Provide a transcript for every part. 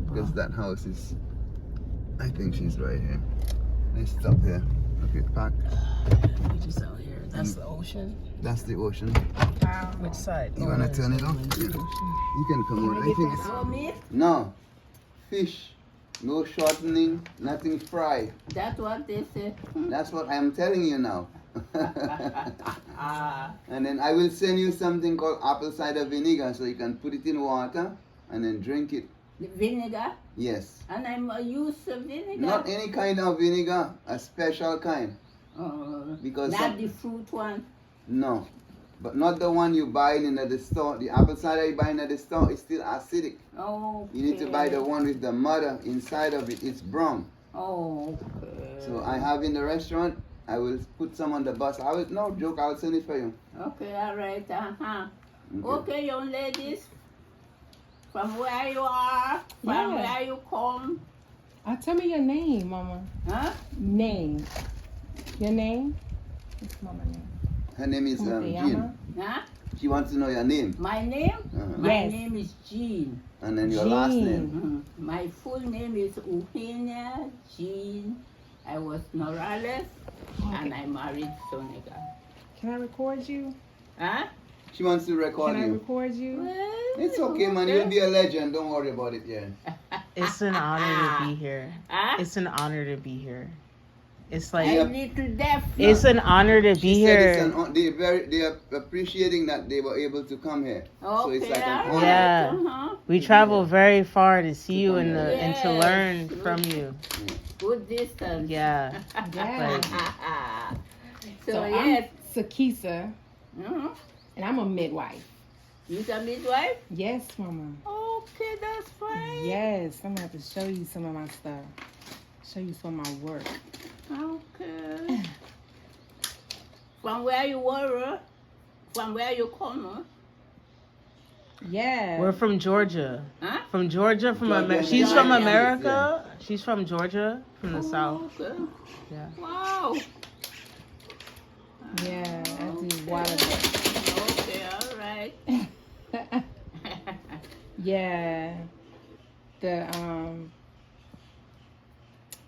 Because that house is, I think she's right here. Let's stop here. Okay, park. We just out here. That's the ocean. That's the ocean. Wow. Which side? You wanna turn it off? Yeah. You can come out. I think it's Gomier? no fish, no shortening, nothing fried. That's what they say. That's what I'm telling you now. And then I will send you something called apple cider vinegar, so you can put it in water and then drink it. The vinegar? Yes. And I'm use vinegar? Not any kind of vinegar, a special kind. Because not the fruit one? No, but not the one you buy in the store. The apple cider you buy in the store is still acidic. Oh. You need to buy the one with the mother inside of it. It's brown. Oh. So I have in the restaurant. I will put some on the bus. I will no joke. I'll send it for you. Okay, all right. Okay, young ladies. From where you are, from where you come. Tell me your name, Mama. Huh? Name. Your name? What's Mama's name? Her name is Jean. Huh? She wants to know your name. My name? My Yes. name is Jean. And then your last name. My full name is Eugenia Jean. I was Norales and I married Sonica. Can I record you? Huh? She wants to record Can I you. record you? Well, It's okay, man. You'll be a legend. Don't worry about it. Yeah. It's an honor to be here. Huh? It's an honor to be here. It's I'm like little deaf. it's an honor to be She said here. it's they are appreciating that they were able to come here. So it's like an honor. Yeah. We travel very far to see you and Yes. to learn from you. Good distance. Yeah. Yeah. So, I'm yes. Sakisa, and I'm a midwife. You a midwife? Yes, Mama. Okay, that's fine. Yes, I'm gonna have to show you some of my stuff. Show you some of my work. Okay. From where you were? From where you come? Huh? Yeah. We're from Georgia. Huh? From Georgia, from Georgia. She's from Georgia. America. She's from Georgia, from the south. Okay. Yeah. Wow. Yeah, I do water. Okay, all right. Yeah. The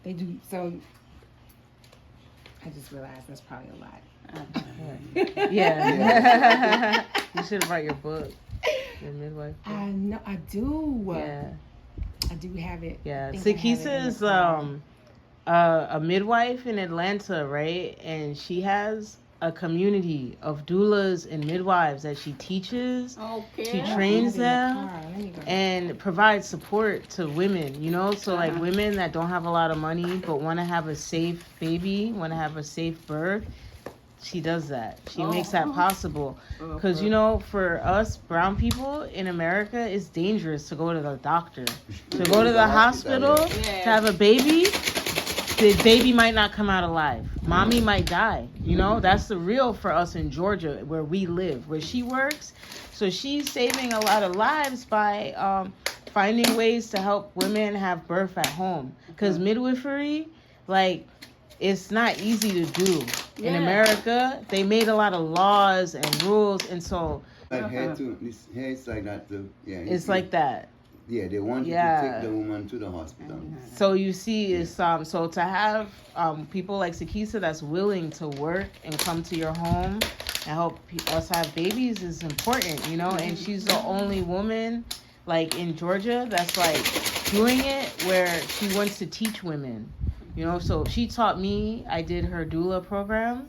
they do so I just realized that's probably a lot. Yeah. You should have brought your book. Your midwife book. I know I do. Yeah. I do have it. Yeah. I think I have it Sakisa in the is car. a midwife in Atlanta, right? And she has a community of doulas and midwives that she teaches. Okay. She I have trains it in the them car. Let me go. and provides support to women, you know? So like women that don't have a lot of money but want to have a safe baby, want to have a safe birth, she does that. She makes that possible. Because, you know, for us brown people in America, it's dangerous to go to the doctor. To go to the hospital to have a baby, the baby might not come out alive. Mommy might die. You know, that's the real for us in Georgia where we live, where she works. So she's saving a lot of lives by finding ways to help women have birth at home. Because midwifery, like, it's not easy to do. In America, they made a lot of laws and rules, and so Like hair too. This hair is like that too. Yeah. it's like that. Yeah, they want you to take the woman to the hospital. So you see, is so to have people like Sakisa that's willing to work and come to your home and help us have babies is important, you know. And she's the only woman like in Georgia that's like doing it where she wants to teach women, you know. So she taught me. I did her doula program.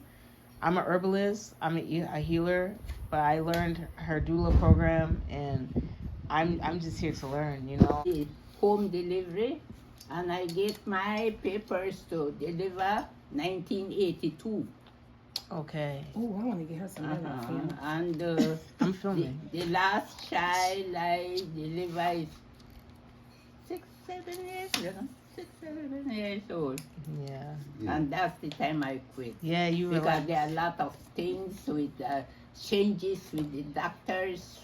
I'm a herbalist. I'm a healer, but I learned her doula program and. I'm just here to learn, you know. Home delivery, and I get my papers to deliver 1982. Okay. Oh, I want to get her some medicine. And I'm filming. the last child I delivered is 6, 7 years old. Yeah. And that's the time I quit. Yeah, you were Because like, there are a lot of things with changes with the doctors.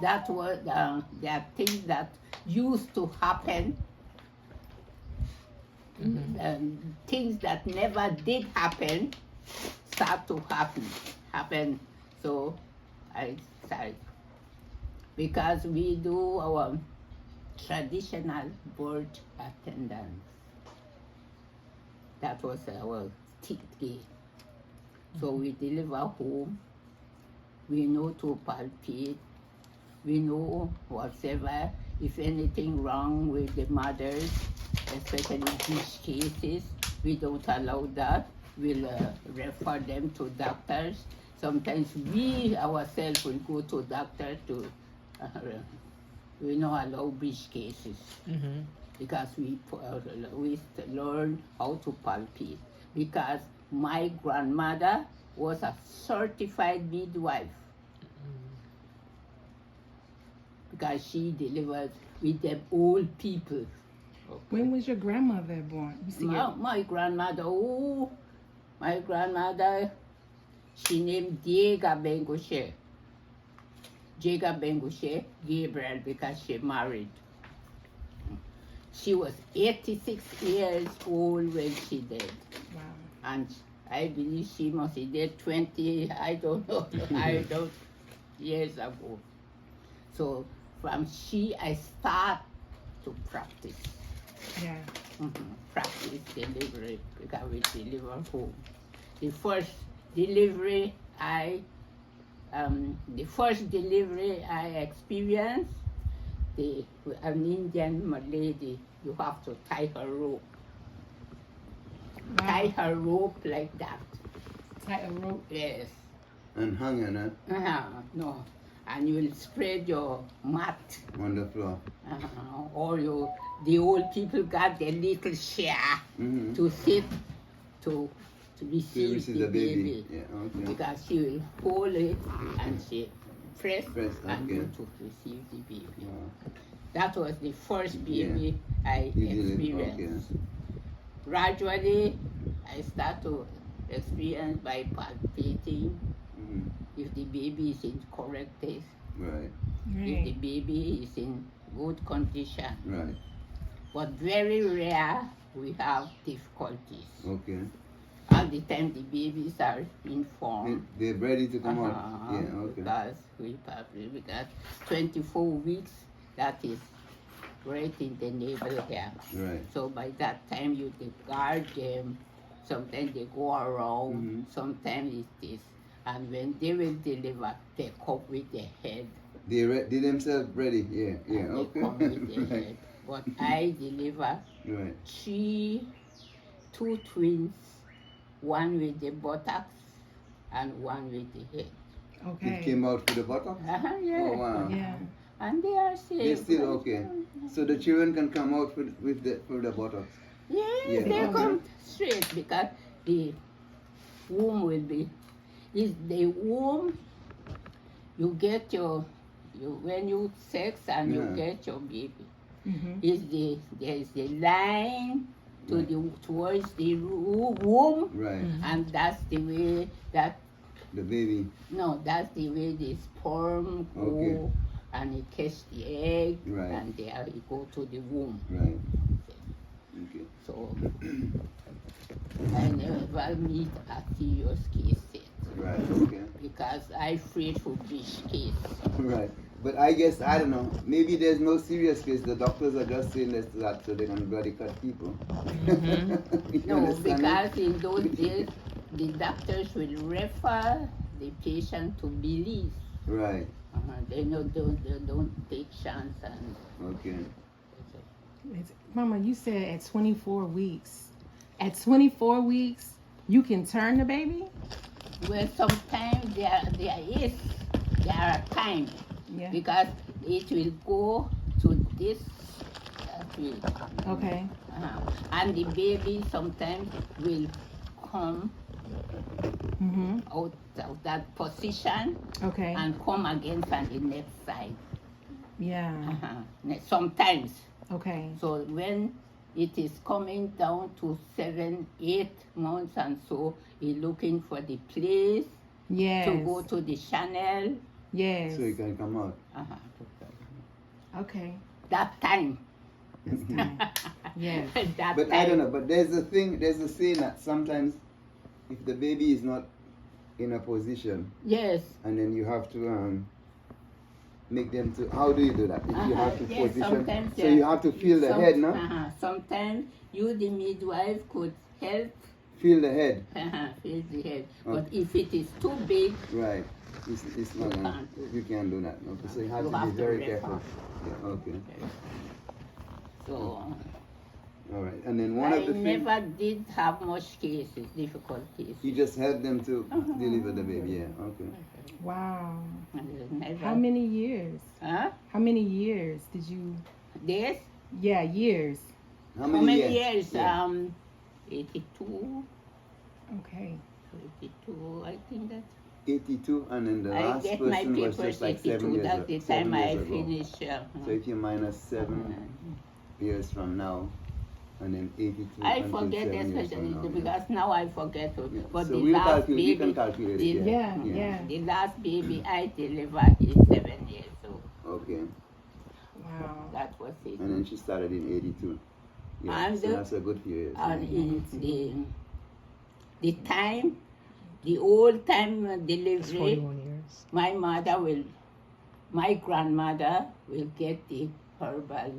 That was there are things that used to happen, things that never did happen start to happen. So I started because we do our traditional birth attendance. That was our ticket. So we deliver home. We know to palpate. We know whatever, if anything wrong with the mothers, especially these cases, we don't allow that. We'll refer them to doctors. Sometimes we ourselves will go to doctors to, we don't allow breech cases because we learn how to palpate. Because my grandmother was a certified midwife. Because she delivered with them old people. Okay. When was your grandmother born? You see My grandmother, she named Diega Bengoshe. Diega Bengoshe Gabriel because she married. She was 86 years old when she died. Wow. And I believe she must be dead 20, I don't know, years ago. So from I start to practice. Yeah. Practice delivery because we deliver home. The first delivery I experienced, an Indian lady, you have to tie her rope. Wow. Tie her rope like that. Tie a rope. Yes. And hang on it No. And you will spread your mat. on the floor. Or the old people got their little chair to sit to receive the baby. Yeah, okay. Because she will hold it and she press and okay. go to receive the baby. Wow. That was the first baby I You did it, experienced. Gradually, I start to experience by palpating. If the baby is in correct taste, Right. if the baby is in good condition. Right. But very rare we have difficulties. Okay. All the time the babies are informed. They're ready to come out. Yeah, okay. Because we got 24 weeks, that is right in the navel here. Right. So by that time you guard them. Sometimes they go around, sometimes it is. And when they will deliver, they come with their head. They themselves ready. Yeah, yeah, And okay. they come with their Right. head. But I deliver Right. two twins, one with the buttocks and one with the head. Okay. It came out with the bottom? Yeah. Oh, wow. Yeah. And they are safe. They're still okay. So the children can come out with the buttocks? Yes, Yeah. they Okay. come straight because the womb will be. Is the womb? You get when you sex and you get your baby. There is the line towards the womb, Right. and that's the way that. The baby. No, that's the way the sperm go, and it catch the egg, Right. and there it go to the womb. Right. Okay. So I never meet a serious case yet. Right, okay. Because I afraid for this case. Right. But I guess, I don't know, maybe there's no serious case. The doctors are just saying that so they can bloody cut people. You No, understand because me? in those days, the doctors will refer the patient to Belize. Right. They don't take chance and. Okay. Mama, you said at 24 weeks. At 24 weeks, you can turn the baby? Well, sometimes there are times Yeah. because it will go to this way. Okay. And the baby sometimes will come out of that position Okay. and come again from the next side. Yeah. Sometimes. Okay. So when it is coming down to 7, 8 months and so, you're looking for the place Yes. to go to the channel. Yes. So you can come out. Okay. That time. Yes. That But time. I don't know, but there's a saying that sometimes if the baby is not in a position Yes. and then you have to make them to. How do you do that? If you have to yes, position, sometimes, so you have to feel the head, no? Sometimes you, the midwife, could help Feel the head. feel the head. Okay. But if it is too big, Right. It's not You gonna, can't do it. you can't do that. Okay. So you have You to have be to very refer. careful. Yeah, okay. so All right. And then one I of the things never did have much cases, difficult cases. you just help them to deliver the baby. Yeah. Okay. Wow. Never. How many years? Huh? How many years did you? This? Yeah, years. How How many, many years? years? Yeah. 82. Okay. 82, I think that. 82, and then the I last get my person was papers just like 7 82. years, That's the 7 time I years ago. finished. So if you minus 7 years from now, and then 82 I until forget 7 years especially from now, because now I forget it. yeah. But So the we'll last calculate, you can baby, calculate it. the- Yeah, yeah. the last baby I delivered is 7 years old. Okay. Wow. That was it. And then she started in 82. Yeah, And so that's a good few years. And in the time, the old time It's delivery, 41 years. my grandmother will get the herbal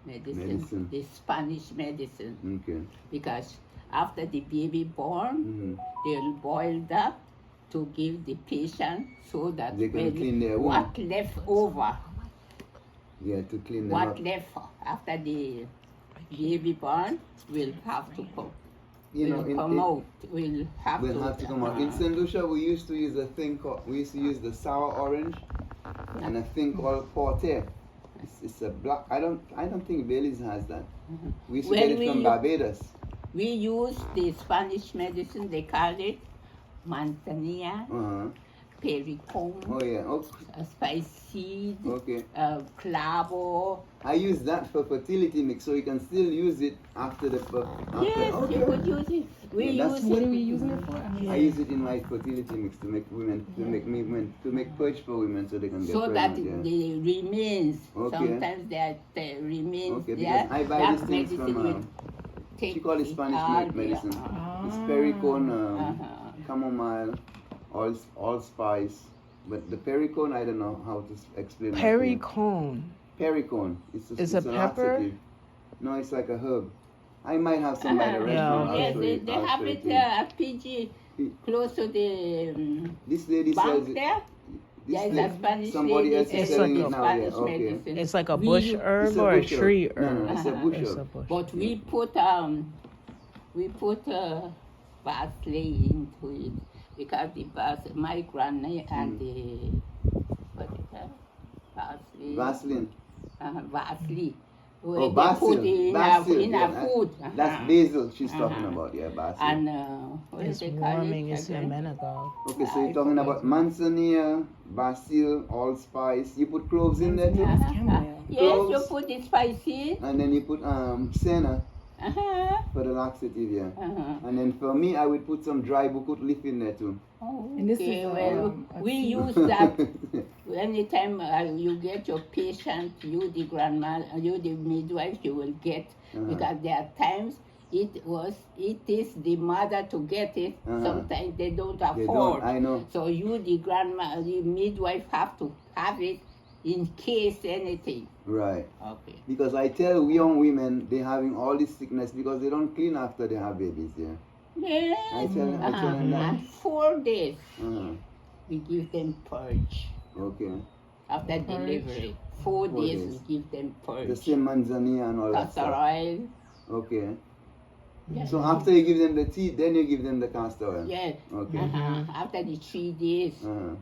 medicine, the Spanish medicine, Okay. because after the baby born, Mm-hmm. they'll boil that to give the patient so that They can when clean their womb. what left over, Yeah, to clean them what up. left after the baby born will have to come. You know, Will come out. Will have will to. have to come out. In St. Lucia, we used to use a thing called, we used to use the sour orange and a thing called porter. It's a black, I don't think Belize has that. We used to When get it from we- Barbados. We use the Spanish medicine. They call it manzanilla, Uh-huh. pericon, Oh yeah, spice seed, okay. clavo. I use that for fertility mix, so you can still use it after the after. Yes, Okay. you could use it. We Yeah, that's- use What it. are we using it for? I use it in my fertility mix to make women, to make women, to make purge for women so they can get So that pregnant. Yeah. the remains, Okay. sometimes that remains Okay, there. because I buy that these things from, medicine will take she call it it Spanish all medicine. there. It's pericone, Uh-huh. chamomile, allspice. But the pericone, I don't know how to explain. that to you. Pericone. Pericone. Is it's a a pepper? laxative. No, it's like a herb. I might have some by the Uh-huh. restaurant. I'll Yes, show they, you. they I'll have show it to you. at PG, close to the This lady sells bank it. there. This There is lady, a Spanish somebody lady else is It's selling like it a now. Yeah, Spanish okay. medicine. It's like a We bush use- herb It's or a bush herb. tree No, herb. no, it's a bush It's a herb. bush. But we put parsley into it because the parsley, my granny and the what is that? Parsley. Vaseline. Vaseline. Oh, They basil. put in Basil. in Yeah, our food. that's basil she's talking Uh-huh. about. Yeah, basil. And what It's is it called? warming. It's a menagogue. Okay, so I you're talking about manzanilla, basil, allspice. You put cloves in there too, Chamomile. Yes, you Cloves. put the spicy. and then you put senna Uh-huh. for the laxative, yeah. Uh-huh. And then for me, I would put some dry bukut leaf in there too. Oh, And this okay. is, Well, a we tea. use that anytime you get your patient, you the grandma, you the midwife, you will get because there are times it is the mother to get it. Sometimes they don't They afford. don't, I know. So you the grandma, the midwife have to have it in case anything. Right. Okay. Because I tell young women they're having all this sickness because they don't clean after they have babies, yeah. Yes. I tell them that. And 4 days Uh-huh. we give them purge. Okay. After Purge. delivery, 4 4 days days. we give them The purge. same manzanilla and all that Castor stuff. oil. Okay. Yeah. So after you give them the tea, then you give them the castor oil. Yeah. Okay. After the 3 days, Uh-huh.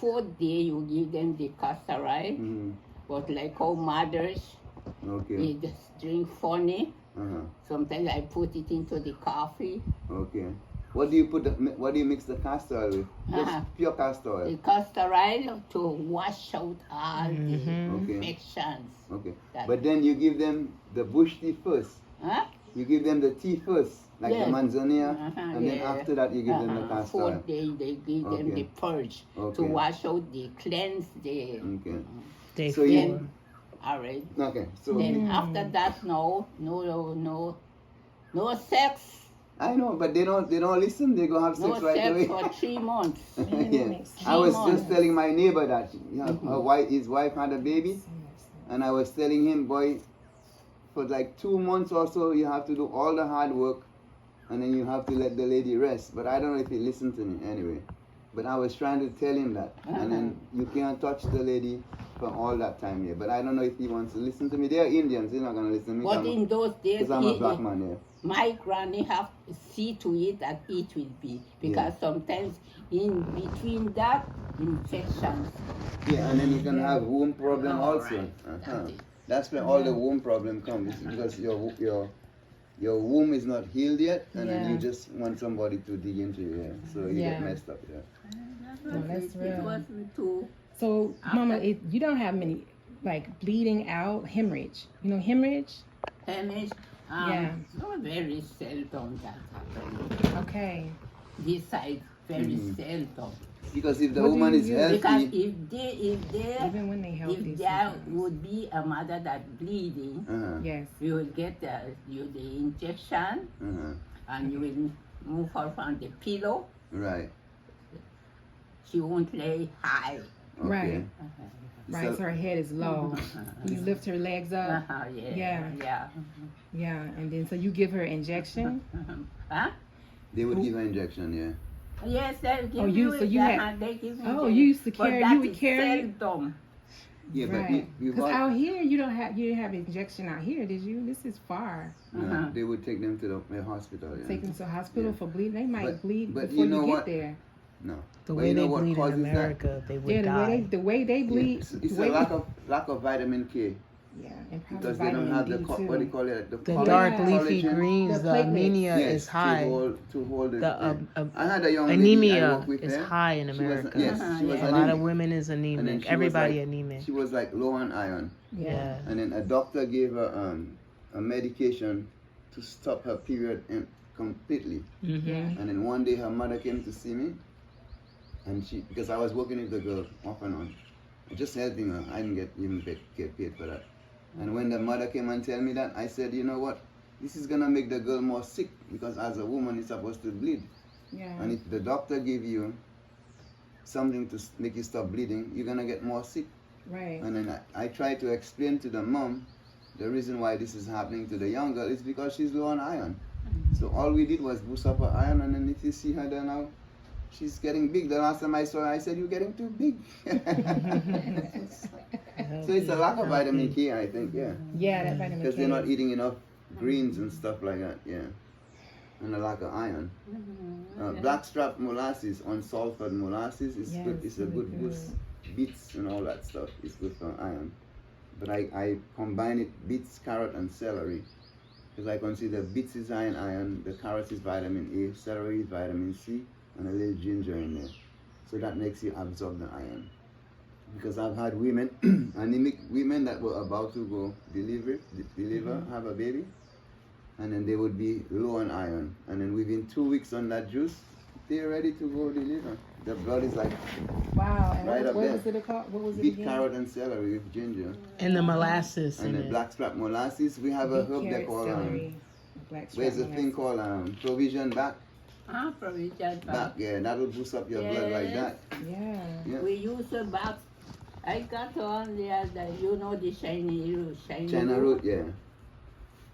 4th day you give them the castor oil. Mm-hmm. But like how mothers, Okay. they just drink funny. Uh-huh. Sometimes I put it into the coffee. Okay. What do you put? What do you mix the castor oil with? Just pure castor oil. The castor oil to wash out all the Okay. infections. Okay. That- But then you give them the bush tea first. Huh? You give them the tea first, like Yes. the manzanilla, Uh-huh, and then yeah. after that you give them the castor oil. 4th day they give them Okay. the purge to Okay. wash out the cleanse the. Okay. Day So you- 4. All right. Okay. So Then after that, no sex I know, but they don't listen. They go have No sex right sex away. for 3 months. Yeah. I was just telling my neighbor that his wife had a baby, and I was telling him, boy, for like 2 months or so, you have to do all the hard work, and then you have to let the lady rest. But I don't know if he listened to me anyway. But I was trying to tell him that, and then you can't touch the lady for all that time here. But I don't know if he wants to listen to me. They are Indians. They're not gonna listen to me. But in those days, because I'm a black man. Yeah. my granny have to see to it that it will be, because sometimes in between that, infections. Yeah, and then you can have womb problem All also. right. That's where all the womb problem comes, because your womb is not healed yet, and then you just want somebody to dig into you, so you get messed up. Yeah. No, that's It real. was too. So, Mama, you don't have many, like, bleeding out, hemorrhage. You know hemorrhage? Hamish, Yeah. not very seldom that happens. Okay. This side, very seldom. Because if the What do woman you is use? Because healthy, if Even when they healthy. there sometimes. would be a mother that bleeding, Yes. you will get the injection, and you will move her from the pillow. right? She won't lay high. Okay. Right. Right, so her head is low. You lift her legs up. Yeah. Yeah, and then so you give her injection. Huh? They would give an injection, yeah. Yes, they give Oh, you so it, you had- and they give Oh, it. you used to But carry. that You would is carry. seldom. Yeah, but Right. you Because got, out here you didn't have injection out here, did you? This is far. no, they would take them to the hospital. Yeah. Take them to the hospital for bleeding. They might But- bleed but before you know get what? there. No. The But way you know they what bleed in causes that? America, they would Yeah, die. the way they Yeah, bleed. it's the a way lack of vitamin K, yeah, and probably because they don't vitamin have D the too. what do you call it? The collagen- dark Yeah. leafy collagen. greens, The the platelets. anemia Yes, is high. To hold it. The I had a young lady I anemia worked with is there. high in She was- America. yes, she was A lot anemic. of women is And then anemic. she was Everybody like- anemic. She was like low on iron, Yeah. and then a doctor gave her a medication to stop her period completely. Mm-hmm. And then one day her mother came to see me, and because I was working with the girl off and on, just helping her. I didn't even get paid for that. And when the mother came and tell me that, I said, you know what? This is gonna make the girl more sick, because as a woman, you're supposed to bleed. Yeah. And if the doctor give you something to make you stop bleeding, you're gonna get more sick. Right. And then I tried to explain to the mom the reason why this is happening to the young girl is because she's low on iron. So all we did was boost up her iron, and then if you see her there now, she's getting big. The last time I saw her, I said, you're getting too big. So it's a lack of vitamin K, I think, yeah. Yeah, that vitamin K. Because they're not eating enough greens and stuff like that, yeah. And a lack of iron. Blackstrap molasses, unsulfured molasses, is good. It's a really good boost. Beets and all that stuff is good for iron. But I combine it, beets, carrot, and celery. Because I consider beets is high in iron, the carrot is vitamin A, celery is vitamin C, and a little ginger in there. So that makes you absorb the iron. Because I've had women, anemic women that were about to go deliver, have a baby, and then they would be low on iron. And then within 2 weeks on that juice, they're ready to go deliver. The blood is like Wow. And right up what there. was it called? What was it beet, again? carrot, and celery with ginger. And the molasses And in the it. blackstrap molasses, we have a Beet, herb they carrot, call, celery, blackstrap where's the thing molasses. called provision back? Provision Back, back. yeah, that'll boost up your blood like that. Yeah. Yeah. We use a back. I got on the other, the shiny China root, yeah.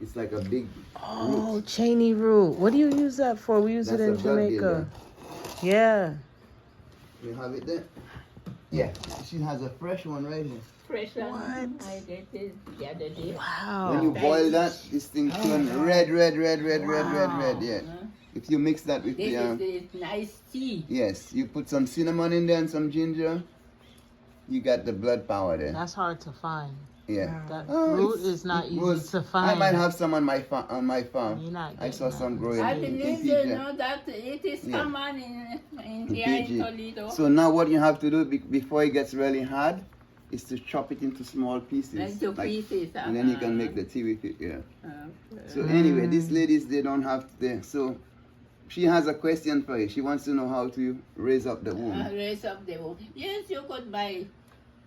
It's like a big Oh, root. cheney root. What do you use that for? We use That's it in a blood Jamaica. Yeah. You have it there? Yeah, she has a fresh one right here. fresh one. What? I get it the other day. Wow. When you boil that, this thing turn red, Wow. yeah. If you mix that with This the, is nice tea. yes, you put some cinnamon in there and some ginger, you got the blood power there. That's hard to find. Yeah. That Oh, root it's- is not it easy was- to find. I might have some on my farm. You're not I saw getting some that. growing I in believe you PJ. know that it is Yeah. common in here in PG. Toledo. So now what you have to do before it gets really hard is to chop it into small pieces. Into pieces. And then you can make the tea with it, yeah. Okay. So anyway, these ladies, they don't have to, so she has a question for you. She wants to know how to raise up the womb. Raise up the womb. Yes, you could buy.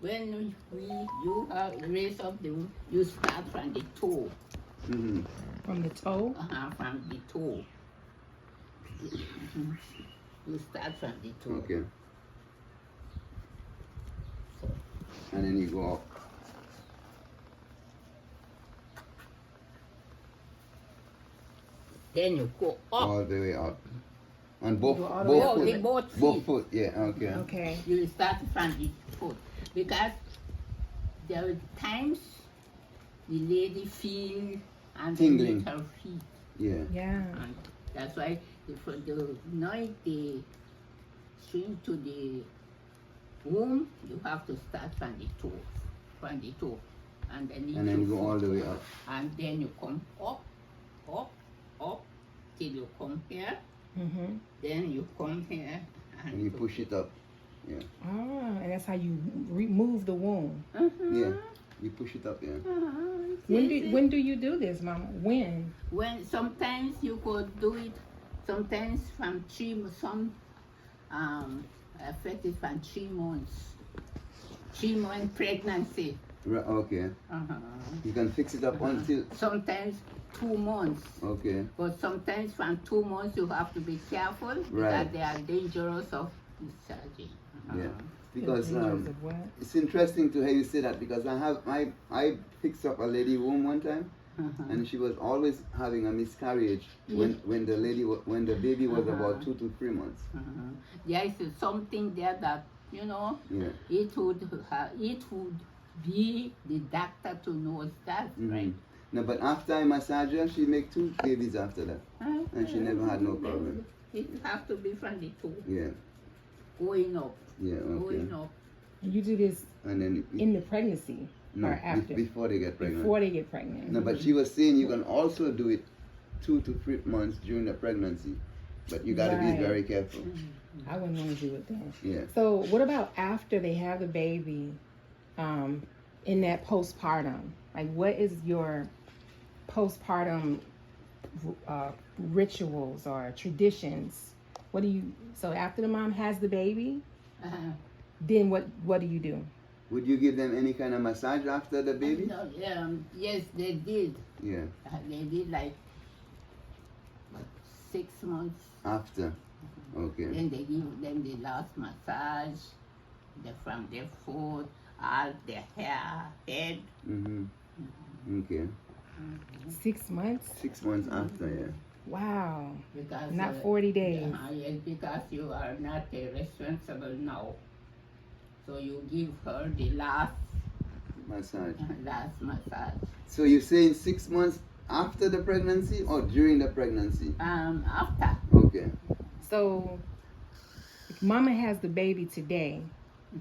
When you raise up the womb, you start from the toe. Hmm. From the toe. From the toe. You start from the toe. Okay. And then you go up. Then you go up. All the way up. And both, go all the way both up. foot. The both feet. Both foot, yeah, okay. Okay. You will start from the foot. Because there are times the lady feel Tingling. underneath her feet. Yeah. Yeah. And that's why for the night they swing to the womb, you have to start from the toe. From the toe. And then You go all the way up. And then you come up, up, up, till you come here. Mm-hmm. Then you come here. And you push it up. Yeah. Ah, and that's how you remove the womb. Yeah. You push it up, yeah. When do you do this, Mama? When? When sometimes you could do it, sometimes from some affected from 3 months. 3 months pregnancy. Okay. You can fix it up until. Sometimes 2 months. Okay. But sometimes from 2 months you have to be careful Right. because they are dangerous of discharging. Yeah. Because Dangerous of what? it's interesting to hear you say that because I fixed up a lady womb one time and she was always having a miscarriage when the baby was about 2 to 3 months. There is something there that Yeah. it would be the doctor to know that, right? No, but after I massaged her, she make 2 babies after that, and she never had no problem. It has to be from the toe, Yeah. going up, Yeah. Okay. going up. And you do this And then in the pregnancy no, or after? before they get pregnant. Before they get pregnant. No, but she was saying you can also do it 2 to 3 months during the pregnancy, but you got to Right. be very careful. I wouldn't want to do it then. Yeah. So what about after they have the baby, in that postpartum? Like, what is your postpartum rituals or traditions? What do you? So after the mom has the baby, then what do you do? Would you give them any kind of massage after the baby? No, yes, they did. Yeah. They did like 6 months. After. Okay. Then they give them the last massage, from their foot, all their hair, head. Okay. 6 months? 6 months after, yeah. Wow. Because, Not 40 days. Yes, because you are not responsible now. So you give her the last Massage. massage. So you're saying 6 months after the pregnancy or during the pregnancy? After. Okay. So if mama has the baby today,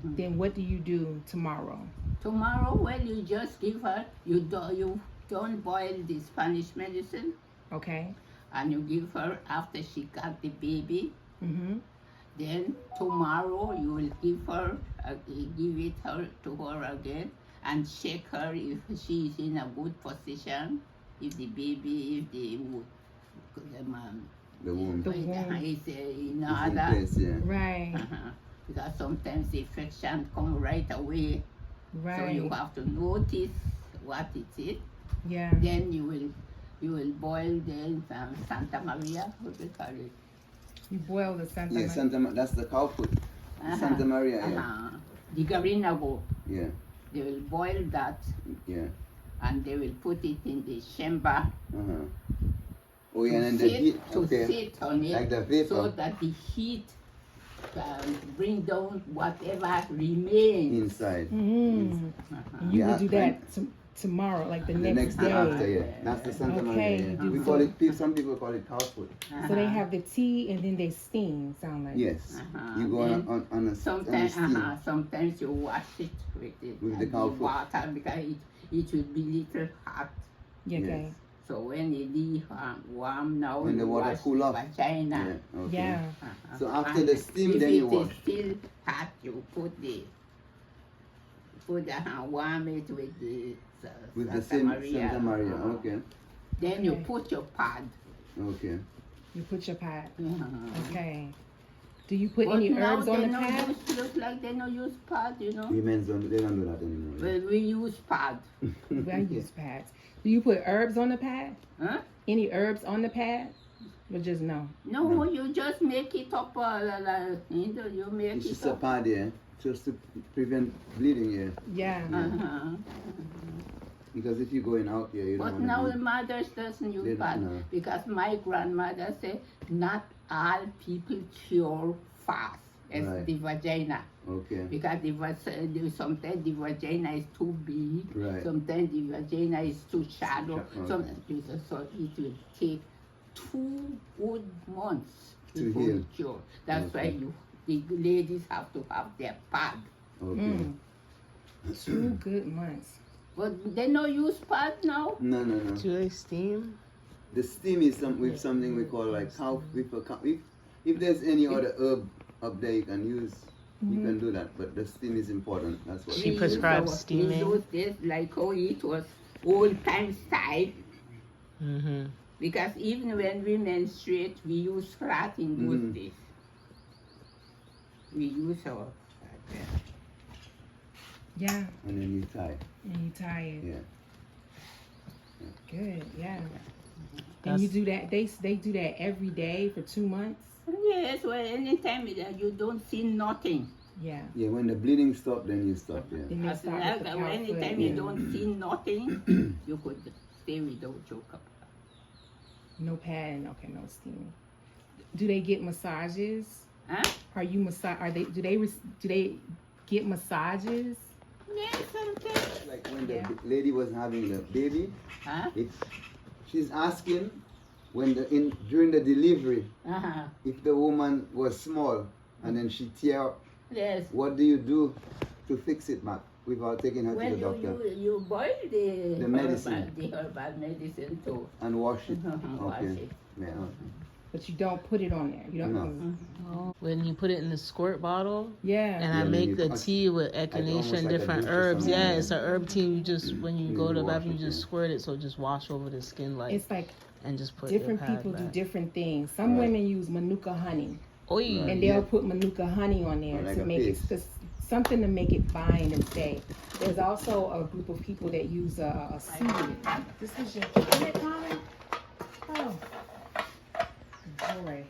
then what do you do tomorrow? Tomorrow, well, you just give her, you don't boil the Spanish medicine, Okay. and you give her after she got the baby. Mm-hmm. Then tomorrow you will give it to her again and check her if she is in a good position, if the baby, the womb The womb. The womb. is in It's in other. place, yeah. Right. Because sometimes the infection come right away, so you Right. have to notice what it is. Yeah. Then you will boil the Santa Maria, what we call it. You boil the Santa Yeah, Maria. that's the cow foot. Santa Maria, yeah. The garinago, Yeah, they will boil that yeah. and they will put it in the chamber Oh, yeah, and then the heat, to okay. sit on it, Like the vapor. so that the heat bring down whatever remains. Inside. Mm. You Yeah, would do that tomorrow, like the The next next day day. after, yeah. That's the Santa Okay, Maria, you yeah. do We so. call it, some people call it cow foot. So they have the tea and then they steam, sound like. Yes. Uh-huh. You go Then on a Sometimes, steam. sometimes you wash it with With the cow foot. water because it will be little hot. Yeah, okay. Yes. So when it is warm now, When the you water wash cool the off. vagina. Yeah, okay. Yeah. So after And the steam, if then you it wash. is still hot, you put warm it with the With the Santa same Maria. Santa Maria, okay. Then you Okay. put your pad. Okay. You put your pad. Uh-huh. Okay. Do you put But any now herbs on they the no pad? use, look like they don't use pad, you know. Women's they don't do that anymore. Well, we use pad. I use pads. Do you put herbs on the pad? Huh? Any herbs on the pad? Or just no? No, you just make it up. You make It's it just a up. pad, yeah, just to prevent bleeding, yeah. Yeah. Uh-huh. Because if you're going out here, you don't But want now to the mothers doesn't They use don't pad know. because my grandmother said not all people cure fast as Right. the vagina. Okay. Because sometimes the vagina is too big, Right. sometimes the vagina is too shallow, Okay. so it will take 2 good months To before heal. it cure. That's Okay. why the ladies have to have their pad. Okay. 2 good months. But they no use pad now. No. Do they steam? The steam is with something we call like cow. If there's any other herb up there you can use, you can do that. But the steam is important. That's what. She We prescribes use steaming? We use this like how it was old time style. Mm-hmm. Because even when we menstruate, we use flat in those Mhm. days. We use our Yeah. And then you tie. And you tie it. Yeah. Good. Yeah. That's- And you do that. They do that every day for 2 months. Yes, well, anytime you don't see nothing. Yeah. Yeah. When the bleeding stop, then you stop. Yeah. Then they As start long with the as cow anytime foot. you Yeah. don't see nothing, you could stay without your cup. No padding. Okay. No steaming. Do they get massages? Huh? Are you massage? Are they? Do they get massages? Yes, sometimes. Like when the Yeah. lady was having the baby, Huh? she's asking when during the delivery Uh-huh. if the woman was small and then she tear up, Yes. what do you do to fix it back without taking her When to the doctor you boil the medicine. the herbal medicine too. and wash it? Wash Okay. it. Yeah. But you don't put it on there. You don't. No. When you put it in the squirt bottle, Yeah. and I Yeah, make you- the tea with almost echinacea and like a different douche or herbs. something. Yeah, it's an herb tea. You just when you You go to the wash bathroom, it, you just yeah. squirt it, so just wash over the skin like It's like and just put different the pad people do back. different things. Some Right. women use manuka honey, Oi. Right. and they'll Yeah. put manuka honey on there Like to a make it paste. something to make it bind and stay. There's also a group of people that use a seed. This is your Carmen? Oh, boy.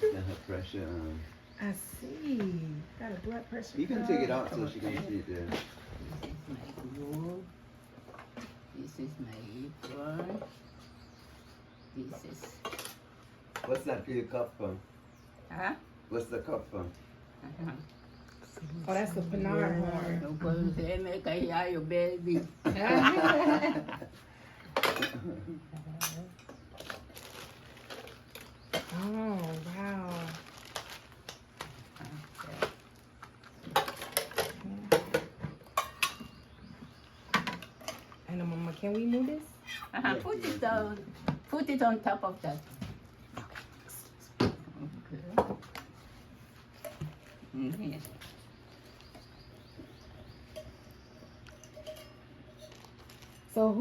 Let her pressure. I see. Got a blood pressure. You can take it out so she can see it there. This is my glove. This is my apron. This is What's that for your cup from? huh? What's the cup from? Uh-huh. Oh, that's the Panard horn. No go say make I hear your baby. Oh, wow. And Mama, can we move this? Uh-huh. Put it down. Put it on top of that. Okay. Mhm. So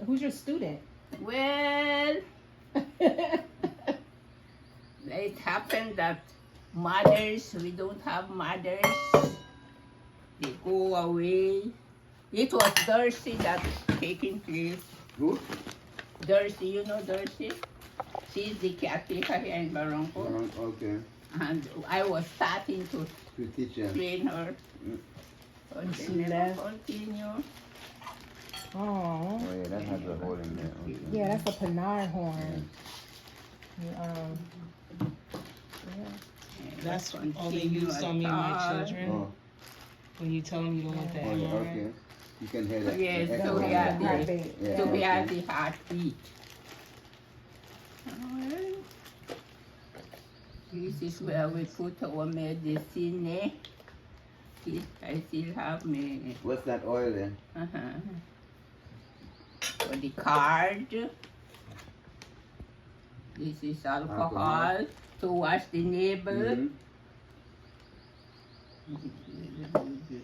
who's your student? Well, it happened that mothers, we don't have mothers. They go away. It was Darcy that taking place. Who? Darcy, you know Darcy? She's the caretaker here in Baronco. Okay. And I was starting to To teach her. train her. Mm. But She they never left. continue. Oh, Oh yeah, that has a hole in there. Okay. yeah, that's a Panard horn. Yeah. That's Continue all they use on me and my at all. children. Oh, When you tell them you don't want the oh, yeah, MRI. okay. You can hear that. Yes, the so echo we in are there. the- Heartbeat. Yeah, To be at okay. the heartbeat. This is where we put our medicine. I still have me What's that oil there? for the card. This is alcohol to wash the navel. Mhm.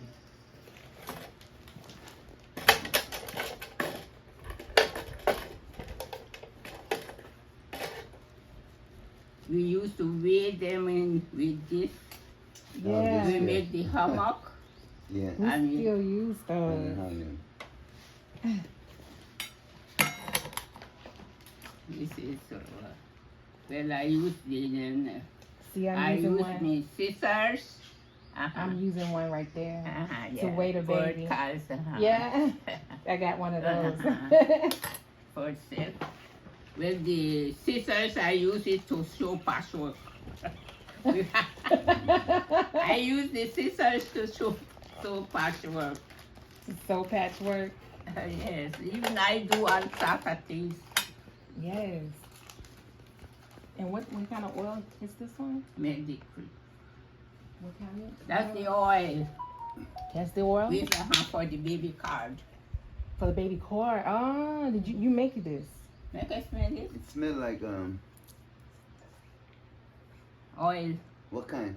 We used to weigh them in with this. Yeah. We make the hammock. Yeah. We I mean- still use those. Yeah. This is Well, I use the, See, I I'm using use one. my scissors. I'm using one right there. Yeah. To weigh the baby. Verticals, Yeah, I got one of those. For self. With the scissors, I use it to sew patchwork. I use the scissors to sew patchwork. So patchwork. Yes, even I do on Saturdays. Yes. And what kind of oil is this one? Medical. What kind of? That's the oil That's the oil with for the baby card. for the baby cord. Oh, did you make this? Make I smell it? It smell like Oil. what kind?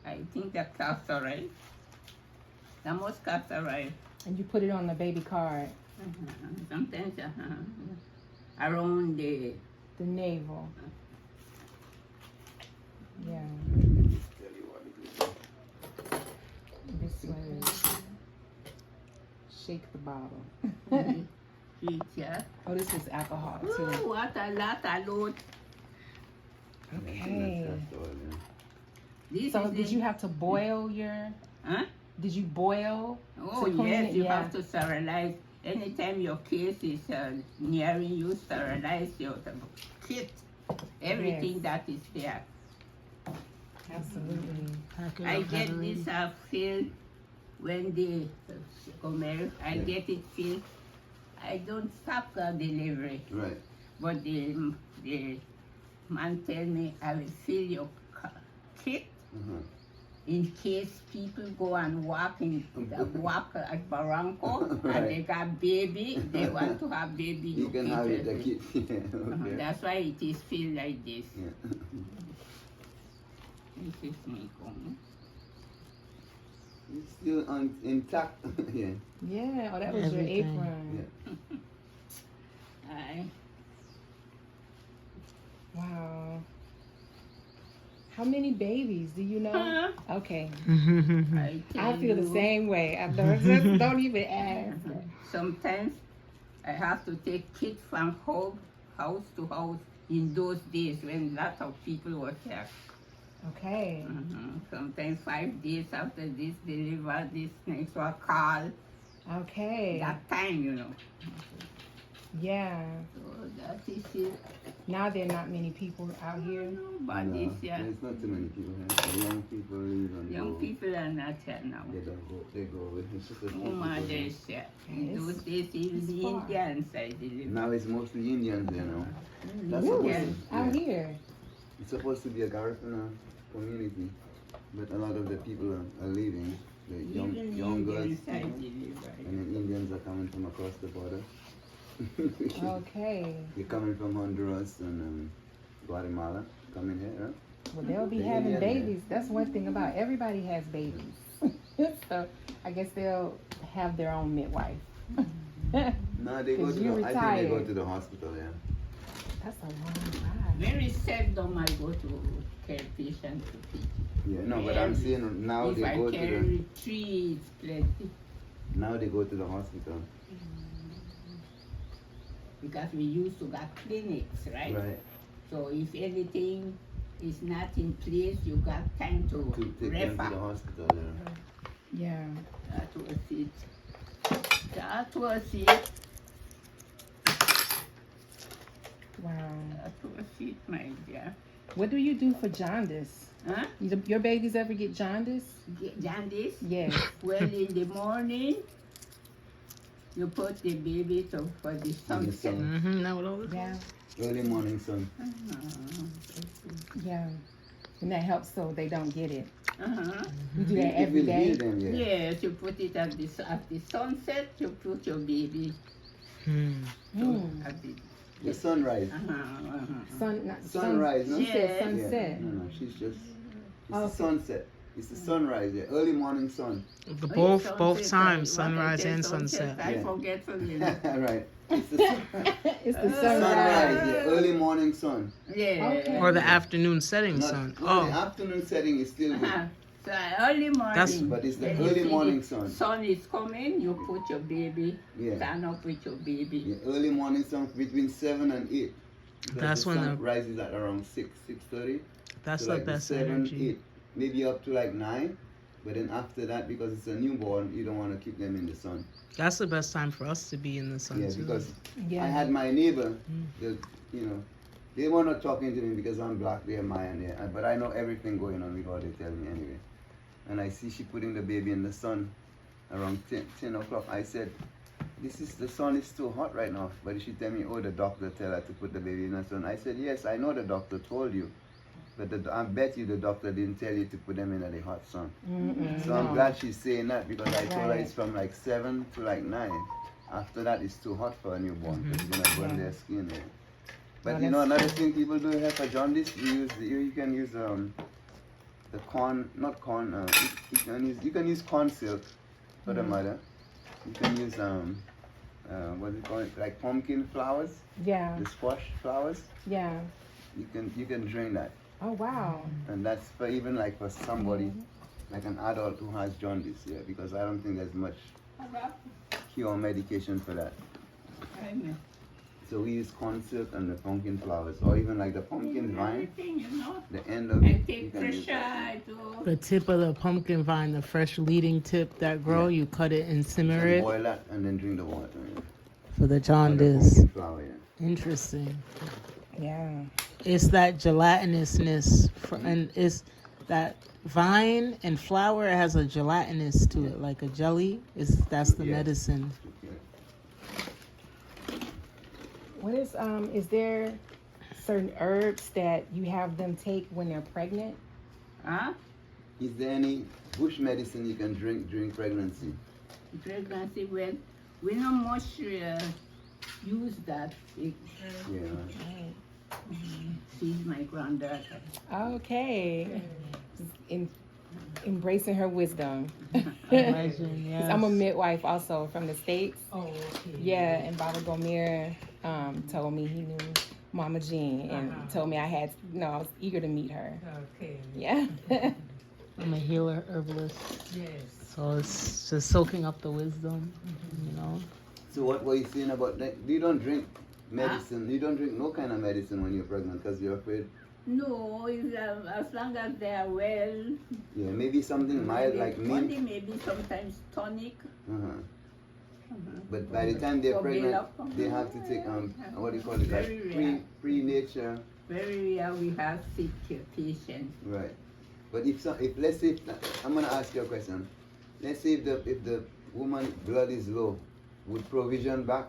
I think the castor oil. The most castor oil. And you put it on the baby card, Sometimes around the the navel. Yeah. Tell you what it is. This way. Shake the bottle. heat, yeah. Oh, this is alcohol Ooh, too. what a lot, a load. Okay. That's all, yeah. This So is did the- you have to boil your? Huh? Did you boil? Oh, to clean yes, it? you Yeah. have to sterilize. Anytime your case is nearing you, sterilize your kit. Everything Yes. that is there. Absolutely. Pack it I up, get have it this ready. filled when the Gomier, I Yeah. get it filled. I don't stop the delivery, Right. but the man tell me I will fill your kit Uh-huh. in case people go and walk at baronco and Right. they got baby, they want to have baby. You can have it, the kid. Yeah, okay. That's why it is filled like this. Yeah. This is me going. It's still intact. Yeah. Yeah. Oh, that was your Everything. apron. I Wow. How many babies do you know? Huh? Okay. I tell I feel the you, same way. I don't even ask. Sometimes I have to take kids from house to house in those days when lots of people were there. Okay. Sometimes 5 days after this, deliver this next one call. Okay. That time, you know. Yeah. So that is it. Now there are not many people out here. But No, this, yeah, there's not too many people here. The young people leave and young go. people are not here now. They don't go. They go with. It's just a few Oh my people here. days, yeah. In It's- those days, even the far. Indians I deliver. Now it's mostly Indians there now. That's Really? supposed to, Out yeah. here. It's supposed to be a Garifuna community, but a lot of the people are leaving. The young Even young girls, Indians I deliver. and then Indians are coming from across the border. Okay. They're coming from Honduras and Guatemala, coming here. Huh? Well, they'll be They having have babies. That's one thing about everybody has babies. So I guess they'll have their own midwife. No, they go 'Cause to you the, I think they go retired. to the hospital. Yeah. That's a long ride. Very seldom I go to care patient to teach. Yeah. No, but I'm saying now If they I go to carry the 3, it's plenty. now they go to the hospital. Because we used to got clinics, right? Right. So if anything is not in place, you got time to To take them to the refer. hospital. Yeah. Yeah. That was it. That was it. Wow. That was it, my dear. What do you do for jaundice? Huh? Your babies ever get jaundice? Jaundice? Yes. Well, in the morning, you put the baby for the sunset. Mm-hmm. Now with all this. Yeah. Early morning sun. Yeah. And that helps so they don't get it. Uh-huh. You do that It every will heal day? them, yeah. Yes, you put it at the sunset, you put your baby Mm. at the The sunrise. Not Sunrise, no? She said Yeah. sunset. Yeah. No, she's just. It's Oh. the sunset. It's the sunrise. Yeah. Early morning sun. The Oh, both sunset, times, what I sunrise said, and sunset. I Yeah. forget for you. Right. It's the It's the sunrise. sunrise. Yeah. Early morning sun. Yeah. Okay. Or the afternoon setting Not, sun. well, the Oh, afternoon setting is still good. Uh-huh. So early morning. That's- But it's the when you early see morning the sun. Sun is coming, you put your baby, Yeah. stand up with your baby. Yeah. Early morning sun between 7 and 8. Because That's the when sun the rises at around 6:30. that's So the like best 7, energy. 8, maybe up to like 9. But then after that, because it's a newborn, you don't want to keep them in the sun. That's the best time for us to be in the sun Yeah, too. because Yeah. I had my neighbor, Mm. you know, they were not talking to me because I'm black, they're Mayan, yeah. But I know everything going on with what they tell me anyway. And I see she putting the baby in the sun around 10 o'clock. I said, the sun is too hot right now. But she tell me, oh, the doctor tell her to put the baby in the sun. I said, yes, I know the doctor told you. But I bet you the doctor didn't tell you to put them in the hot sun. So I'm glad she's saying that because I told her it's from like 7 to like 9. After that, it's too hot for a newborn because it's gonna burn their skin there. But Well, you know, that's another thing people do here for jaundice, you can use the corn, not corn. You can use corn silk for the mother. You can use what do you call it? Like pumpkin flowers, Yeah. the squash flowers. Yeah. You can drain that. Oh wow. And that's for even like for somebody, like an adult who has jaundice, yeah, because I don't think there's much cure medication for that. So we use corn silk and the pumpkin flowers, or even like the pumpkin vine, the end of I it, you take can use that. pressure to The tip of the pumpkin vine, the fresh leading tip that grow, Yeah. you cut it and You simmer can it boil that and then drink the water. Yeah. for the Or the jaundice. pumpkin flower, yeah. Interesting. Yeah. It's that gelatinousness, and it's that vine and flower has a gelatinous to it, like a jelly. That's the Yeah. medicine. What is there certain herbs that you have them take when they're pregnant? huh? Is there any bush medicine you can drink during pregnancy? Pregnancy when we not much use that. Yeah. She's my granddaughter. Okay. Embracing her wisdom. Imagine, 'Cause I'm a yes. midwife also from the States. Oh, okay. Yeah, and Baba Gomier told me he knew Mama Jean and told me I was eager to meet her. Okay. Yeah. I'm a healer herbalist. Yes. So it's just soaking up the wisdom, you know. So what were you saying about that? You don't drink medicine. You don't drink no kind of medicine when you're pregnant because you're afraid. No, if, as long as they are well. Yeah, maybe something mild like mint. Only maybe sometimes tonic. But by the time they're So pregnant, build up. they have to take what do you call it? Like Very rare. pre-nature. Very rare we have sick patients. Right. But if let's say I'm gonna ask you a question. Let's say if the woman blood is low, would provision back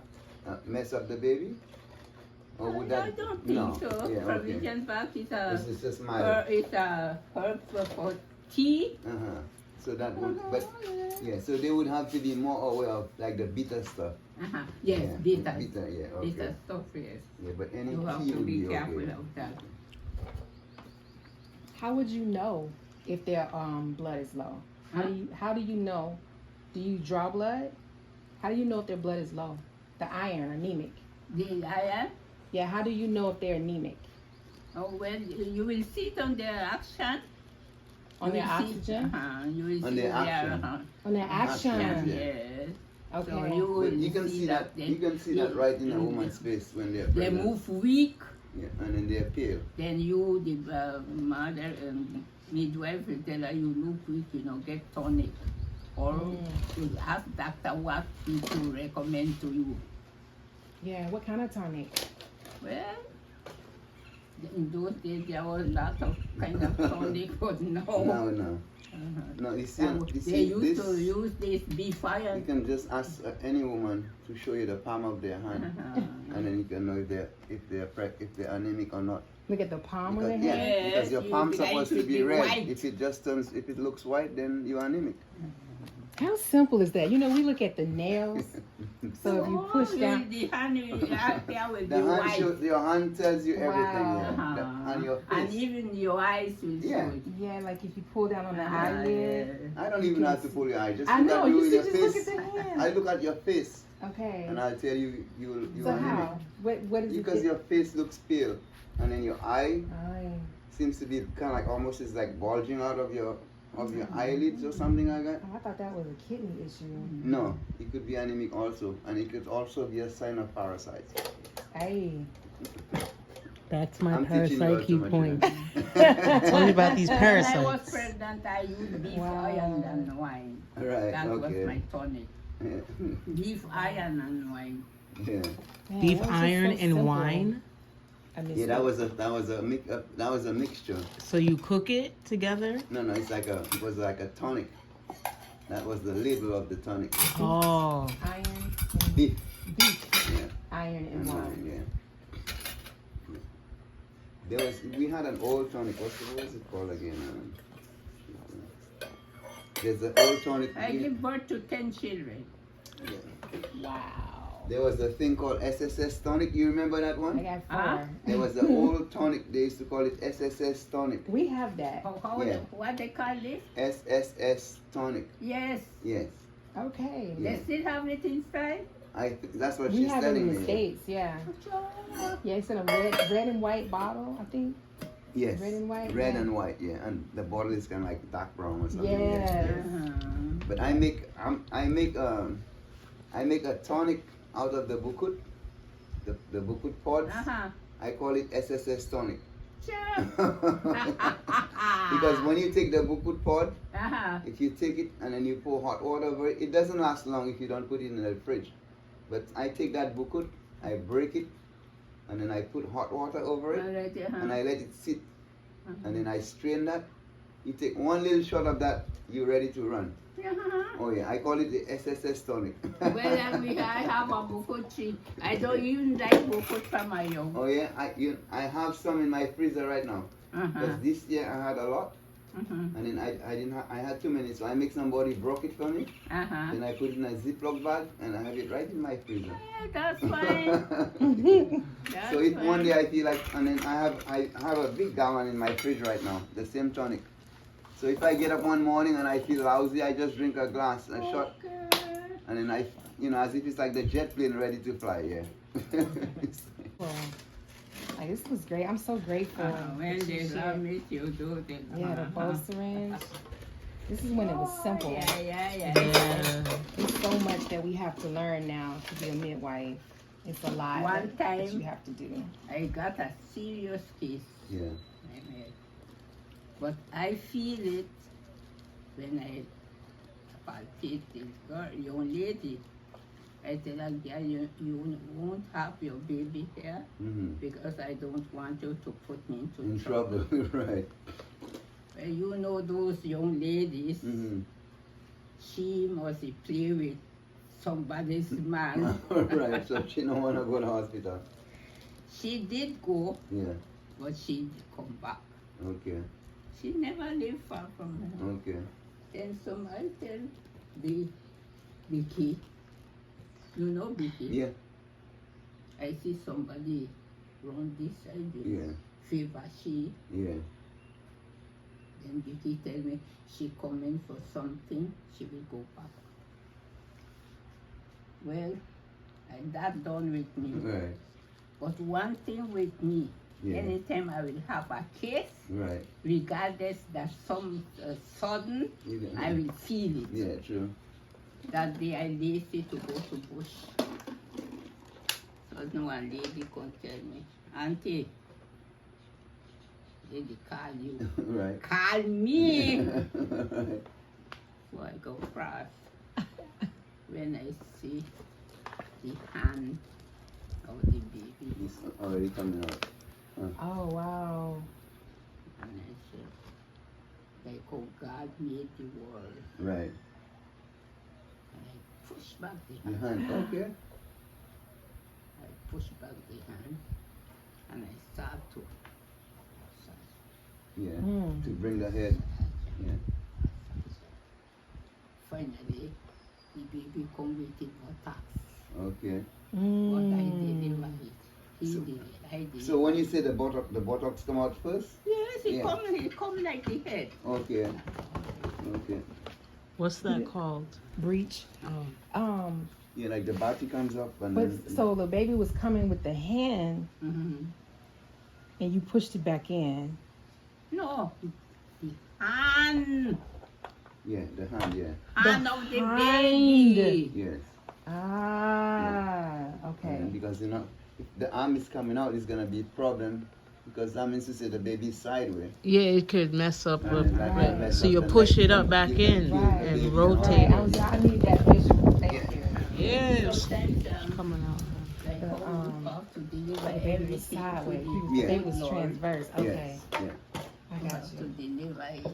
mess up the baby? Or would that? I don't No. think so. Yeah, Provision back is This is just mild. it's a herb for tea. So that would, but yeah, so they would have to be more aware of like the bitter stuff. Yes, Yeah, bitter. Bitter, yeah, okay. Bitter stuff, yes. Yeah, but any You have tea to would be be careful okay. of that. How would you know if their blood is low? How do you know? Do you draw blood? How do you know if their blood is low? The iron, anemic. The iron, Yeah, how do you know if they're anemic? well, you will see it on their action. On You their will see- oxygen? You will On see their action. On their action? Action, yeah. Yes. Okay. So you will But you can see that they- you can see that right in a woman's face when they're They pregnant. move weak. Yeah, and then they're pale. Then you, the mother and midwife, will tell her you look weak, get tonic. Or you ask doctor what he to recommend to you. Yeah, what kind of tonic? Well, in those days there was a lot of kind of tonic, but no. No. No, you see, And you they see used this, to use this before. you can just ask any woman to show you the palm of their hand, and then you can know if they're anemic or not. Look at the palm of Because, their hand? yeah, because your Yes, palm's you- supposed it to should be be red. white. If it looks white, then you're anemic. How simple is that? We look at the nails. So if you push down. The hand there will be The hand white. your hand tells you everything, Wow. yeah. And your And face. even your eyes will Yeah. show it. Yeah, like if you pull down on the eyelid. I don't even have to pull your eye. Just I look know, at you you with see, your just look face. at the hand. I look at your face, Okay. and I'll tell you you So are anemic. how? What is Because it? your face looks pale, and then your eye Aye. seems to be kind of like almost is like bulging out of your eyelids or something like that. Oh, I thought that was a kidney issue. No, it could be anemic also, and it could also be a sign of parasites. Hey. That's my I'm teaching you all parasite too key much, point. yeah. Tell me about these When I was parasites. pregnant, I used beef Wow. iron and wine. Right, That was okay. my tonic. Beef iron and wine. Yeah. Man, Beef that was just iron so and simple. wine. I miss Yeah, it. that was a mixture. So you cook it together? No, it was like a tonic. That was the label of the tonic. Oh. Iron and Beef. beef. Yeah. Iron and wine. Yeah. We had an old tonic. What was it called again? There's an old tonic. I gave birth to 10 children. Yeah. Wow. There was a thing called SSS tonic. You remember that I one? got 4. Huh? There was an old tonic. They used to call it SSS tonic. We have that. Yeah. What they call this? SSS tonic. Yes. Yes. Okay. Yeah. They still have it inside? That's what We she's have it in telling the me. States, yeah. Yeah, it's in a red and white bottle, I think. Yes. Red and white, Red yeah. and white, yeah. And the bottle is kind of like dark brown or something. Yes. But I make a tonic out of the bukut, the bukut pods. I call it SSS tonic. Because when you take the bukut pod, if you take it and then you pour hot water over it, it doesn't last long if you don't put it in the fridge. But I take that bukut, I break it, and then I put hot water over it, and I let it sit, and then I strain that. You take one little shot of that, you're ready to run. Oh yeah, I call it the SSS tonic. I have a bukut tree. I don't even like bukut from my young. Oh yeah, I have some in my freezer right now. Because this year I had a lot, and then I had too many, so I make somebody broke it for me. Then I put it in a Ziploc bag, and I have it right in my freezer. Yeah, that's fine. So if one day I feel like, and then I have a big gallon in my fridge right now, the same tonic. So if I get up one morning and I feel lousy, I just drink a glass, a shot, and then as if it's like the jet plane ready to fly. Yeah. Well, like, this was great. I'm so grateful. When that you they shared. love me, you do it. Yeah, the bow syringe. This is when it was simple. Yeah. There's so much that we have to learn now to be a midwife. It's a lot One that time- you have to do. I got a serious case. Yeah. But I feel it when I palpate this girl, young lady. I tell her, girl, you won't have your baby here because I don't want you to put me into In trouble. trouble, right. Well, you know those young ladies, she must play with somebody's man. Right, so she don't want to go to hospital. She did go, Yeah, but she did come back. okay, She never lived far from her. okay. Then I tell Vicky, you know Vicky? Yeah, I see somebody round this side, yeah, favor she. yeah. Then Vicky tell me she coming for something, she will go back. Well, that done with me. Right, But one thing with me, yeah, anytime I will have a case, right. regardless that some sudden, Yeah, I will feel it. yeah, true. That day I lazy to go to bush. So no one lady can tell me, Auntie, lady call you. Right. Call me. Right. So I go cross. When I see the hand of the baby, It's already coming out. Oh, wow. and I said, like, oh, God made the world. Right. And I push back the The hand. hand, okay. I push back the hand, and I start to Yeah, Mm. to bring the head. Yeah. finally, the baby come with the buttocks. Okay. But I deliver Mm. it. He So- did it. I did So when you say the buttocks come out first? Yes, Yeah. He come like the head. Okay. Okay. What's that called? Breach. Oh. Yeah, like the body comes up and But then, so the baby was coming with the hand, Mm-hmm. and you pushed it back in. No, the hand. yeah, the hand, yeah. Hand of the Behind. baby. Yes. Ah, okay. And because if the arm is coming out, it's gonna be a problem because that means to say the baby's sideways. Yeah, it could mess up with. Right. So you push it up back in Right. and Right. rotate Right. it. I need that visual. Thank you. Yes. Sometimes, Coming out. like, The, have to deliver The baby was everything sideways. to The Yeah. baby was Lord. transverse. Okay. Yes. Yeah. I You got have to you. deliver it.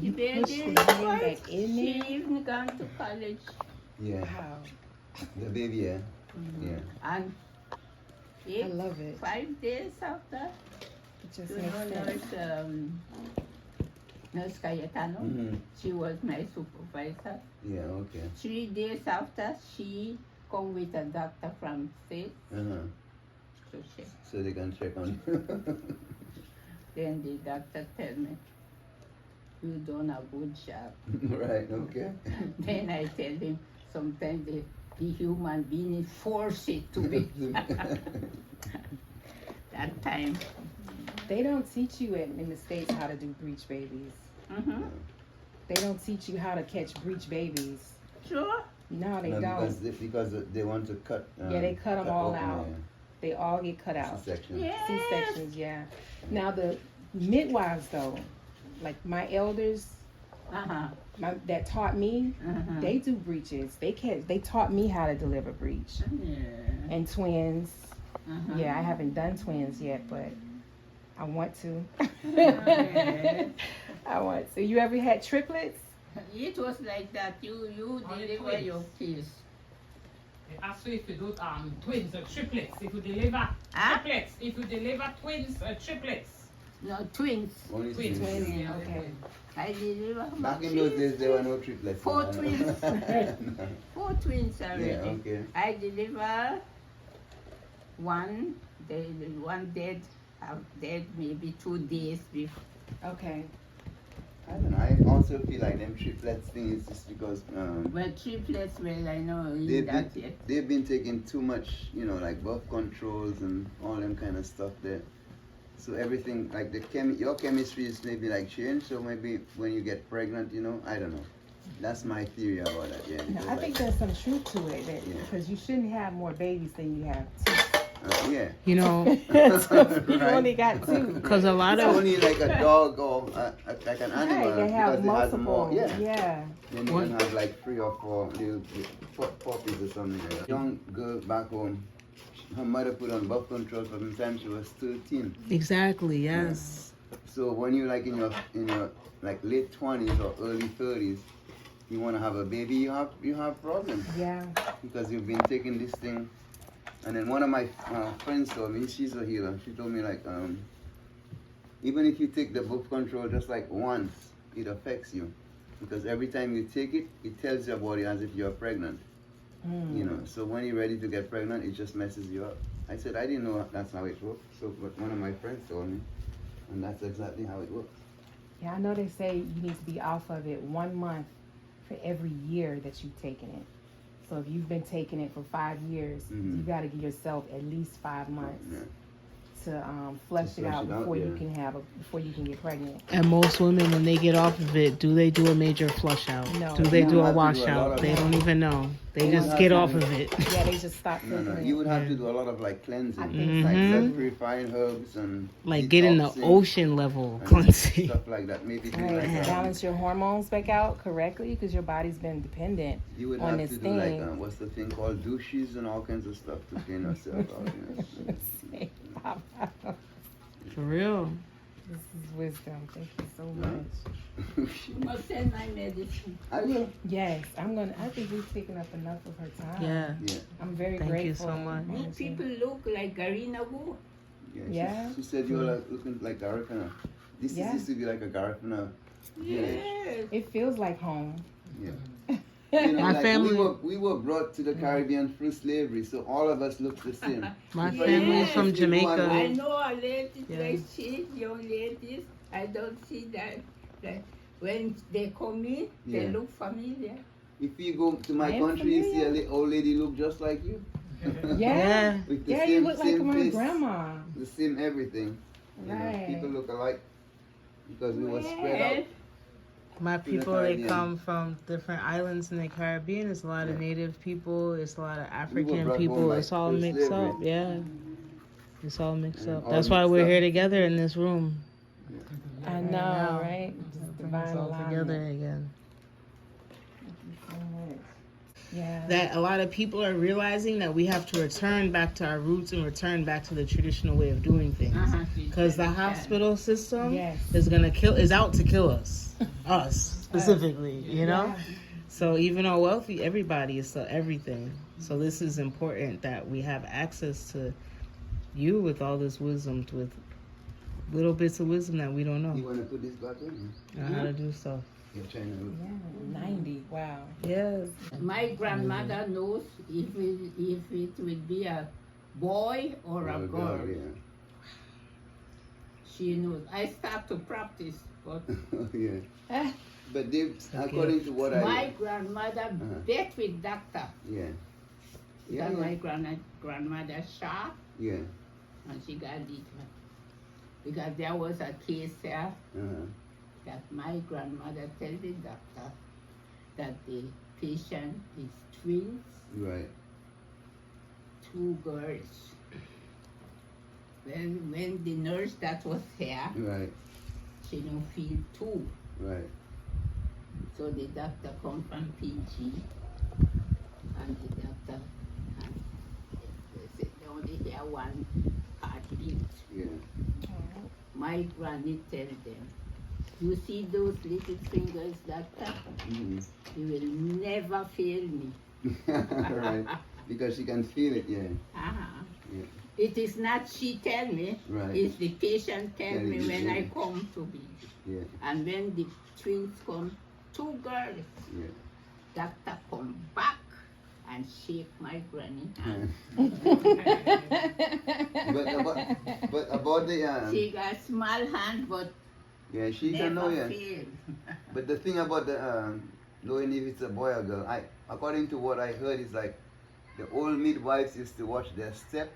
You The push baby the is hand quite- back in she there. even gone to college. Yeah. Wow. The baby, yeah. Yeah. And I love it. 5 days after, It just you makes know, sense. Nurse Cayetano, Mm-hmm. she was my supervisor. Yeah, okay. 3 days after, she come with a doctor from state Uh-huh. to check. So they can check on. Then the doctor tell me, you done a good job. Right, okay. Then I tell him, sometimes the human being force it to be. That time. They don't teach you in the States how to do breech babies. Mm-hmm. They don't teach you how to catch breech babies. Sure. No, they No, don't. because they want to cut. Yeah, they cut 'em all open, out. They all get cut Yeah. out. C-section. Yes. C-sections, yeah. Now the midwives though, like my elders, Uh-huh. that taught me, Uh-huh. they do breeches. They taught me how to deliver breech Yeah. and twins. Uh-huh. Yeah, I haven't done twins yet, but I want to. Yes. I want to. You ever had triplets? It was like that. You Only deliver twins. your kids. Ask you if you do twins or triplets. If you deliver Huh? triplets, if you deliver twins or triplets. No, twins. Only Twins. twins. Twins, Yeah, okay. I deliver Back in those days, there were no triplets. 4 No. twins. No. 4 twins already. Yeah, okay. I deliver one. One dead. Dead maybe 2 days before. Okay. I don't know. I also feel like them triplets thing is just because Well, triplets. Well, I know they've that been, yet. they've been taking too much, like birth controls and all them kind of stuff there. So everything like your chemistry is maybe like changed. So maybe when you get pregnant, I don't know. That's my theory about that. Yeah. No, because, I think there's some truth to it Yeah. because you shouldn't have more babies than you have two. yeah. You know, So you Right. only got two. because a lot It's of only like a dog or like an animal Right, they because have it has multiple. more. Yeah. Yeah. Then you What? can have like 3 or 4 little puppies or something like that. Young girl back home, her mother put on birth control from the time she was 13. exactly, yes. So when you're like in your like late 20s or early 30s, you want to have a baby, you have problems Yeah. because you've been taking this thing. And then one of my friends told me, she's a healer. She told me like even if you take the birth control just like once, it affects you because every time you take it, it tells your body as if you're pregnant. Mm. So when you're ready to get pregnant, it just messes you up. I said I didn't know that's how it works. So but one of my friends told me, and that's exactly how it works. Yeah, I know they say you need to be off of it 1 month for every year that you've taken it. So if you've been taking it for 5 years, Mhm. you got to give yourself at least 5 months Yeah. to flush it out before you yeah. can before you can get pregnant. And most women, when they get off of it, do they do a major flush out? No. Do they No. do You a have to do a lot washout? of They that. don't even know. They You just have get to off do- of it. Yeah, they just stop No, taking no. it. You would have to do a lot of like cleansing, I think like Mhm. blood purifying herbs and Like getting the detoxing ocean level and cleansing. stuff like that. Maybe do Right, like balance your hormones back out correctly because your body's been dependent. you would on have this to do like thing. what's the thing called douches and all kinds of stuff to clean yourself out. For real. This is wisdom. Thank you so much. You must send my medicine. I will. Yes, I think we've taken up enough of her time. Yeah. Yeah. I'm very Thank you grateful. so much. You people look like Garina Wu. Yeah. Yeah. She said you were like looking like Garifuna. This Yeah. used to be like a Garifuna village. Yes. It feels like home. Yeah. My family- we were brought to the Caribbean through slavery, so all of us look the same. My Yeah. family is from If you go and Jamaica. I know a lady, Yeah. like she, young ladies, I don't see that. When they come in, they Yeah. look familiar. If you go to my I am country, you see familiar. a old lady look just like you. Yeah. With the Yeah, same, you look like same my face, grandma. the same everything. Right. People look alike because we were spread out. Well, My the people, they Caribbean. come from different islands in the Caribbean. It's a lot of Yeah. native people. It's a lot of We were African brought people. home, like, It's all through mixed slavery. up. Yeah. It's all mixed And up. all That's why mixed we're up. here together in this room. I know, now. right? Bring us all together again. Yeah. That a lot of people are realizing that we have to return back to our roots and return back to the traditional way of doing things. Because the hospital system Yes. is out to kill us specifically, you know. Yeah. So even our wealthy, everybody is so everything. So this is important that we have access to you with all this wisdom, with little bits of wisdom that we don't You know. want to put this back in? How to do stuff. You're trying to. Yeah, 90. Wow. Yes. My grandmother knows if it will be a boy or a girl. Yeah. She knows. I start to practice, but Yeah. But they, according to what my grandmother bet with doctor. Yeah. Because my grandmother shot Yeah. and she got it. Because there was a case there that my grandmother tell the doctor that the patient is twins, Right. 2 girls. When the nurse that was here, Right. she don't feel 2. Right. So the doctor come from PG and the doctor they said they only hear 1 heartbeat. Yeah. My granny tell them, you see those little fingers, doctor? Mm-hmm. You will never fail me. Right. Because she can feel it, yeah. Uh-huh. Yeah. It is not she tell me, Right. it's the patient tell Tell me you, when yeah. I come to be. Yeah. And when the twins come, 2 girls, Yeah. doctor come back and shake my granny hand. but about the She got small hand, but yeah, she can know, never yeah. fail. But the thing about the knowing if it's a boy or girl, according to what I heard, is like the old midwives used to watch their step,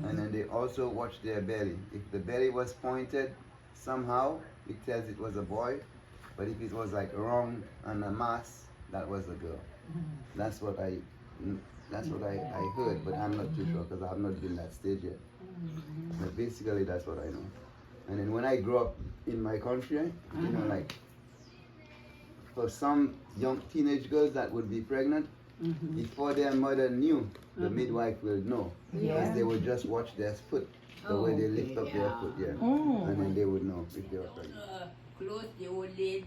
and then they also watch their belly. If the belly was pointed somehow, it tells it was a boy, but if it was like wrong on a mass, that was a girl. That's what I heard, but I'm not too sure because I have not been that stage yet. But basically, that's what I know. And then when I grew up in my country, you know, like for some young teenage girls that would be pregnant, before their mother knew, the midwife will know because they would just watch their foot, the way they lift up their foot, and then they would know if they were pregnant. Close the old lady.